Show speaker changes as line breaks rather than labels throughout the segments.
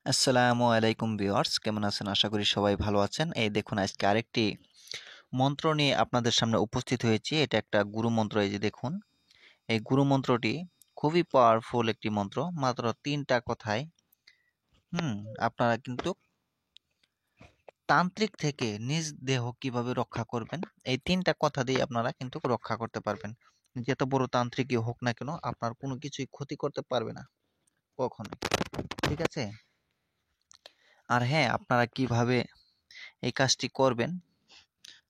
আসসালামু আলাইকুম ভিউয়ার্স, কেমন আছেন? আশা করি সবাই ভালো আছেন। এই দেখুন, আজকে আরেকটি মন্ত্র নিয়ে আপনাদের সামনে উপস্থিত হয়েছি। এটা একটা গুরু মন্ত্র। এই যে দেখুন, এই গুরু মন্ত্রটি খুবই পাওয়ারফুল একটি মন্ত্র। মাত্র ৩টা কথায় হুম আপনারা কিন্তু তান্ত্রিক থেকে নিজ দেহ কিভাবে রক্ষা করবেন, এই ৩টা কথা দিয়ে আপনারা কিন্তু রক্ষা করতে পারবেন। যত বড় তান্ত্রিকই হোক না কেন, আপনার কোনো কিছুই ক্ষতি করতে পারবে না কখনোই। ঠিক আছে? আর হ্যাঁ, আপনারা কিভাবে এই কাজটি করবেন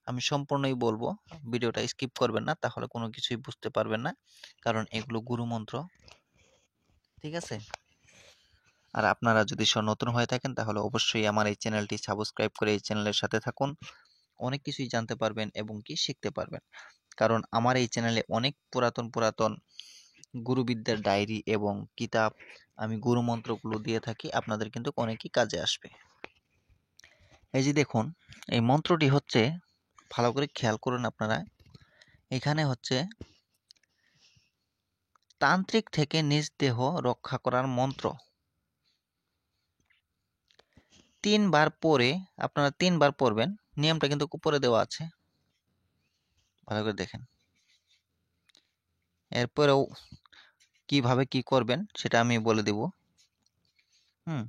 আমি সম্পূর্ণই বলবো। ভিডিওটা স্কিপ করবেন না, তাহলে কোনো কিছুই বুঝতে পারবেন না, কারণ এগুলো গুরু মন্ত্র। ঠিক আছে? আর আপনারা যদি নতুন হয়ে থাকেন তাহলে অবশ্যই আমার এই চ্যানেলটি সাবস্ক্রাইব করে এই চ্যানেলের সাথে থাকুন। অনেক কিছুই জানতে পারবেন এবং কি শিখতে পারবেন, কারণ আমার এই চ্যানেলে অনেক পুরাতন পুরাতন গুরুবিদ্যার ডায়েরি এবং কিতাব আমি গুরু মন্ত্রগুলো দিয়ে থাকি। আপনাদের কিন্তু অনেকই কাজে আসবে। এই যে দেখুন, এই মন্ত্রটি হচ্ছে, ভালো করে খেয়াল করুন আপনারা, এখানে হচ্ছে তান্ত্রিক থেকে নিজ দেহ রক্ষা করার মন্ত্র। ৩ বার পড়ে আপনারা ৩ বার পড়বেন। নিয়মটা কিন্তু উপরে দেওয়া আছে, ভালো করে দেখেন। এরপরেও কিভাবে কি করবেন সেটা আমি বলে দেব। হুম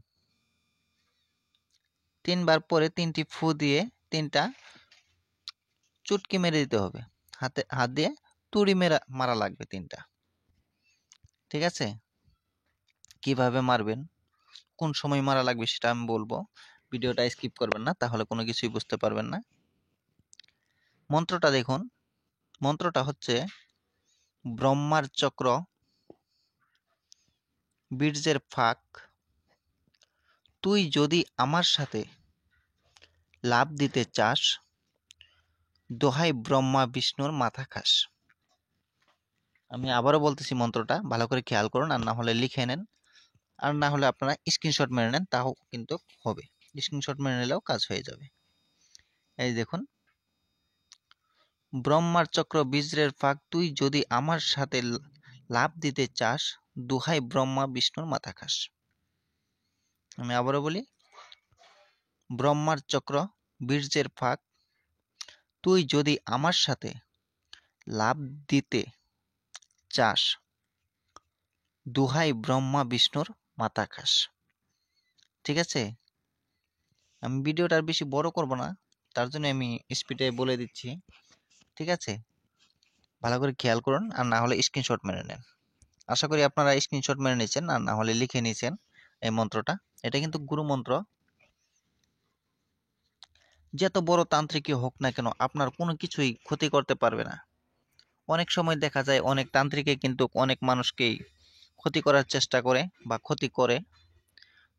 ৩ বার পরে ৩টি ফু দিয়ে ৩টা চুটকি মেরে দিতে হবে। হাত দিয়ে তুড়ি মারা লাগবে ৩টা। ঠিক আছে? কিভাবে মারবেন, কোন সময় মারা লাগবে সেটা আমি বলবো। ভিডিওটা স্কিপ করবেন না, তাহলে কোনো কিছুই বুঝতে পারবেন না। মন্ত্রটা দেখুন, মন্ত্রটা হচ্ছে ব্রহ্মার চক্র, বীর্যের ফাঁক, তুই যদি আমার সাথে লাভ দিতে চাস, দোহাই ব্রহ্মা বিষ্ণুর মাথা খাস। আমি আবারও বলতেছি, মন্ত্রটা ভালো করে খেয়াল করুন, আর না হলে লিখে নেন, আর না হলে আপনারা স্ক্রিনশট মেরে নেন, তাও কিন্তু হবে। স্ক্রিনশট মেরে নিলেও কাজ হয়ে যাবে। এই দেখুন, ব্রহ্মার চক্র বীর্যের ফাঁক, তুই যদি আমার সাথে লাভ দিতে চাস, দোহাই ব্রহ্মা বিষ্ণুর মাথা খাস। আমি আবারও বলি, ব্রহ্মার চক্র বীর্যের ফাঁক, তুই যদি আমার সাথে লাভ দিতে চাস, দোহাই ব্রহ্মা বিষ্ণুর মাথা খাস। ঠিক আছে? আমি ভিডিওটা আর বেশি বড় করব না, তার জন্য আমি স্পিডে বলে দিচ্ছি। ঠিক আছে? ভালো করে খেয়াল করুন, আর না হলে স্ক্রিনশট মেরে নেন। আশা করি আপনারা স্ক্রিনশট মেরে নিয়েছেন, আর না হলে লিখে নিয়েছেন এই মন্ত্রটা। এটা কিন্তু গুরু মন্ত্র। যত বড় তান্ত্রিকই হোক না কেন, আপনার কোনো কিছুই ক্ষতি করতে পারবে না। অনেক সময় দেখা যায় অনেক তান্ত্রিকে কিন্তু অনেক মানুষকেই ক্ষতি করার চেষ্টা করে বা ক্ষতি করে।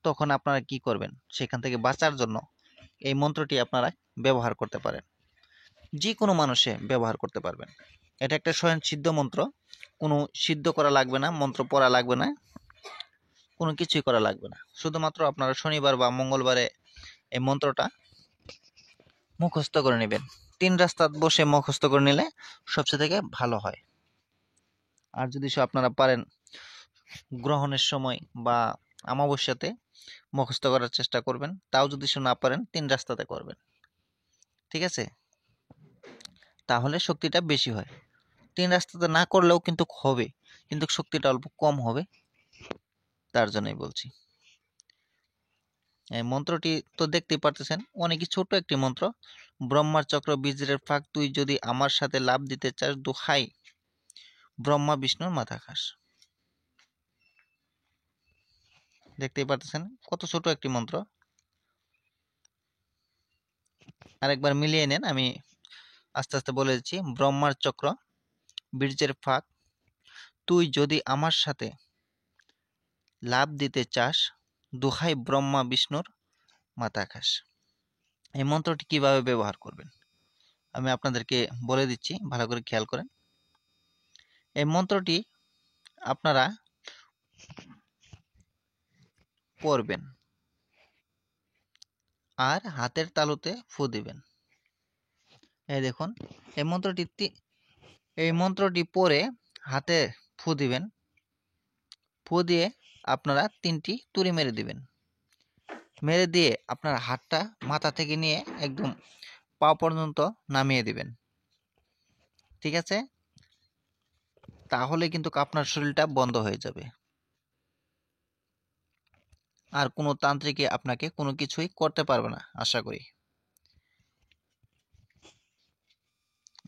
তখন আপনারা কি করবেন? সেখান থেকে বাঁচার জন্য এই মন্ত্রটি আপনারা ব্যবহার করতে পারেন। যে কোনো মানুষে ব্যবহার করতে পারবেন। এটা একটা স্বয়ং সিদ্ধ মন্ত্র। কোনো সিদ্ধ করা লাগবে না, মন্ত্র পড়া লাগবে না, কোনো কিছুই করা লাগবে না। শুধুমাত্র আপনারা শনিবার বা মঙ্গলবারে এই মন্ত্রটা মুখস্থ করে নেবেন। ৩ রাস্তাত বসে মুখস্থ করে নিলে সবচেয়ে থেকে ভালো হয়। আর যদি আপনারা পারেন গ্রহণের সময় বা অমাবস্যাতে মুখস্থ করার চেষ্টা করবেন। তাও যদি না পারেন, ৩ রাস্তাতে করবেন। ঠিক আছে? তাহলে শক্তিটা বেশি হয়। ৩ রাস্তাতে না করলেও কিন্তু হবে, কিন্তু শক্তিটা অল্প কম হবে। তার জন্যই বলছি। এই মন্ত্রটি তো দেখতেই পারতেছেন, অনেকই ছোট একটি মন্ত্র। ব্রহ্মার চক্র বীর্যের ফাঁক, তুই যদি আমার সাথে লাভ দিতে চাস, দোহাই ব্রহ্মা বিষ্ণুর মাথা খাস। দেখতেই পারতেছেন কত ছোট একটি মন্ত্র। আরেকবার মিলিয়ে নেন, আমি আস্তে আস্তে বলে দিচ্ছি। ব্রহ্মার চক্র বীর্যের ফাঁক, তুই যদি আমার সাথে লাভ দিতে চাস, দোহাই ব্রহ্মা বিষ্ণুর মাথা খাস। এই মন্ত্রটি কিভাবে ব্যবহার করবেন আমি আপনাদেরকে বলে দিচ্ছি, ভালো করে খেয়াল করেন। এই মন্ত্রটি আপনারা পড়বেন আর হাতের তালুতে ফু দিবেন। এই দেখুন, এই মন্ত্রটি পড়ে হাতে ফু দিবেন। ফু দিয়ে আপনারা ৩টি তুড়ি মেরে দিবেন। মেরে দিয়ে আপনার হাতটা মাথা থেকে নিয়ে একদম পা পর্যন্ত নামিয়ে দিবেন। ঠিক আছে? তাহলে কিন্তু আপনার শরীরটা বন্ধ হয়ে যাবে। আর কোনো তান্ত্রিকই আপনাকে কোনো কিছুই করতে পারবে না আশা করি।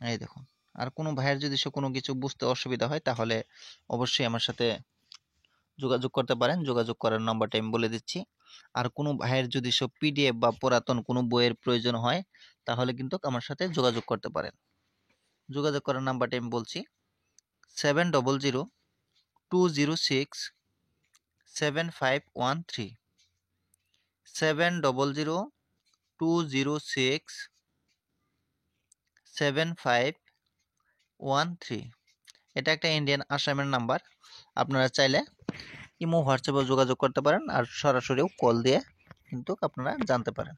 এই দেখুন। আর কোনো ভাইয়ের যদি কোনো কিছু বুঝতে অসুবিধা হয় তাহলে অবশ্যই আমার সাথে যোগাযোগ করতে পারেন। যোগাযোগ করার নাম্বারটা আমি বলে দিচ্ছি। আর কোনো ভাইয়ের যদি পিডিএফ বা পুরাতন কোনো বইয়ের প্রয়োজন হয় তাহলে কিন্তু আমার সাথে যোগাযোগ করতে পারেন। যোগাযোগ করার নাম্বারটা আমি বলছি 7002067513 7002067513। এটা একটা ইন্ডিয়ান আসামের নাম্বার। আপনারা চাইলে ইমো হোয়াটসঅ্যাপে যোগাযোগ করতে পারেন আর সরাসরিও কল দিয়ে কিন্তু আপনারা জানতে পারেন।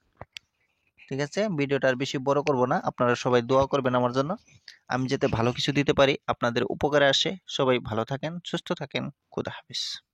ঠিক আছে, ভিডিওটা আর বেশি বড় করব না। আপনারা সবাই দোয়া করবেন আমার জন্য, আমি যাতে ভালো কিছু দিতে পারি, আপনাদের উপকারে আসে। সবাই ভালো থাকেন, সুস্থ থাকেন। খোদা হাফেজ।